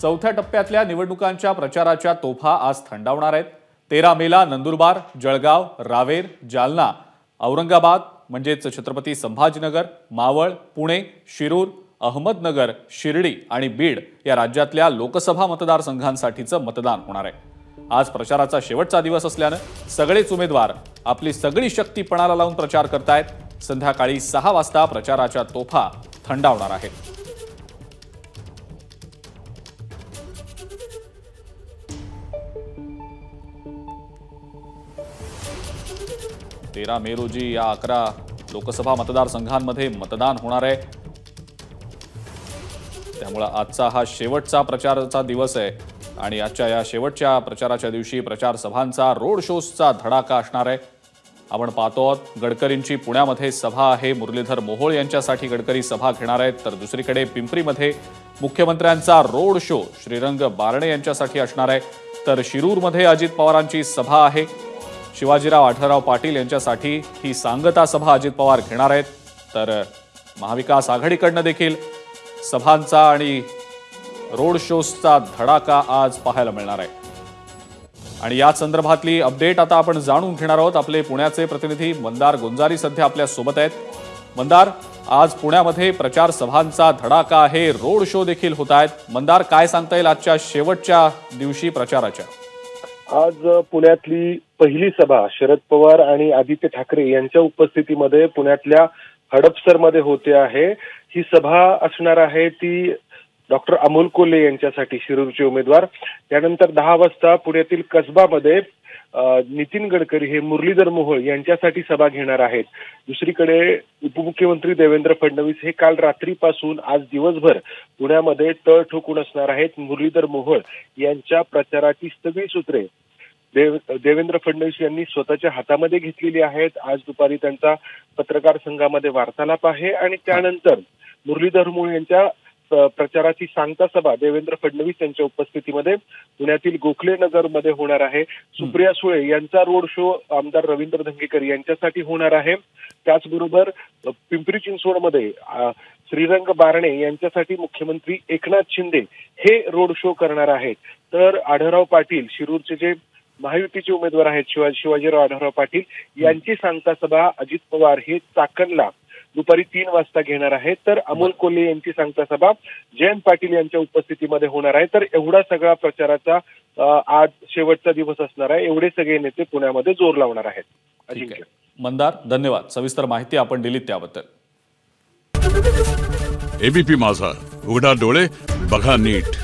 चौथ्या टप्प्यातल्या निवडणुकांच्या प्रचाराच्या तोफा आज थंडावणार आहेत। 13 मेला नंदुरबार, जळगाव, रावेर, जालना, औरंगाबाद म्हणजेच छत्रपती संभाजीनगर, मावळ, पुणे, शिरूर, अहमदनगर, शिर्डी आणि बीड या राज्यातल्या लोकसभा मतदारसंघांसाठीचं मतदान होणार आहे। आज प्रचाराचा शेवटचा दिवस असल्यानं सगळेच उमेदवार आपली सगळी शक्ती पणाला लावून प्रचार करतायत। संध्याकाळी 6 वाजता प्रचाराच्या तोफा थंडावणार आहेत। 13 मे रोजी या 11 लोकसभा मतदारसंघांमध्ये मतदान होणार आहे। त्यामुळे आजचा हा शेवटचा प्रचाराचा दिवस आहे आणि आजच्या या शेवटच्या प्रचाराच्या दिवशी प्रचार सभांचा रोड शोजचा धडाका असणार आहे। आपण पाहतो गडकरींची पुण्यामध्ये सभा आहे। मुरलीधर मोहोळ यांच्यासाठी गडकरी सभा घेणार आहेत, तर दुसरीकडे पिंपरीमध्ये मुख्यमंत्र्यांचा रोड शो श्रीरंग बारणे यांच्यासाठी असणार आहे। तर शिरूरमध्ये अजित पवारांची सभा आहे। शिवाजीराव आढळराव पाटील यांच्यासाठी ही सांगता सभा अजित पवार घेणार आहेत। तर महाविकास आघाडीकडनं देखील सभांचा आणि रोड शोजचा धडाका आज पाहायला मिळणार आहे। आणि या संदर्भातली अपडेट आता आपण जाणून घेणार आहोत। आपले पुण्याचे प्रतिनिधी मंदार गुंजारी सध्या आपल्या सोबत आहेत। मंदार, आज पुण्यामध्ये प्रचार सभांचा धडाका आहे, रोड शो देखील होत आहेत। मंदार, काय सांगता येईल आजच्या शेवटच्या दिवशी प्रचाराच्या? आज पुण्यातली पहिली सभा शरद पवार आणि आदित्य ठाकरे यांच्या उपस्थितीमध्ये पुण्यातल्या हडपसरमध्ये होते आहे। ही सभा असणार आहे ती डॉक्टर अमोल कोल्हे यांच्यासाठी, शिरूरचे उमेदवार। त्यानंतर 10 वाजता पुण्यातील कसबामध्ये नितीन गडकरी हे मुरलीधर मोहोळ यांच्यासाठी सभा घेणार आहेत। दुसरीकडे उपमुख्यमंत्री देवेंद्र फडणवीस हे काल रात्रीपासून आज दिवसभर पुण्यामध्ये तळ ठोकून असणार आहेत। मुरलीधर मोहोळ यांच्या प्रचाराची सगळी सूत्रे देवेंद्र फडणवीस यांनी स्वतःच्या हातामध्ये घेतलेली आहेत। आज दुपारी त्यांचा पत्रकार संघामध्ये वार्तालाप आहे आणि त्यानंतर मुरलीधर मोहोळ यांच्या प्रचाराची सांगता सभा देवेंद्र फडणवीस यांच्या उपस्थितीमध्ये पुण्यातील गोखले नगर मध्ये होणार आहे। सुप्रिया सुळे यांचा रोड शो आमदार रवींद्र धंगेकर यांच्यासाठी होणार आहे। त्याचबरोबर पिंपरी चिंचवडमध्ये श्रीरंग बारणे यांच्यासाठी मुख्यमंत्री एकनाथ शिंदे हे रोड शो करणार आहेत। तर आढळराव पाटील, शिरूरचे जे महायुतीचे उमेदवार आहेत शिवाजीराव आढळराव पाटील यांची सांगता सभा अजित पवार हे चाकणला दुपारी 3 वाजता घेणार आहेत। तर अमोल कोल्हे यांची सांगता सभा जयंत पाटील यांच्या उपस्थितीमध्ये होणार आहे। तर एवढा सगळा प्रचाराचा आज शेवटचा दिवस असणार आहे। एवढे सगळे नेते पुण्यामध्ये जोर लावणार आहेत। अजिंक्य, मंदार, धन्यवाद सविस्तर माहिती आपण दिलीत त्याबद्दल। एबीपी माझा, उघडा डोळे बघा नीट।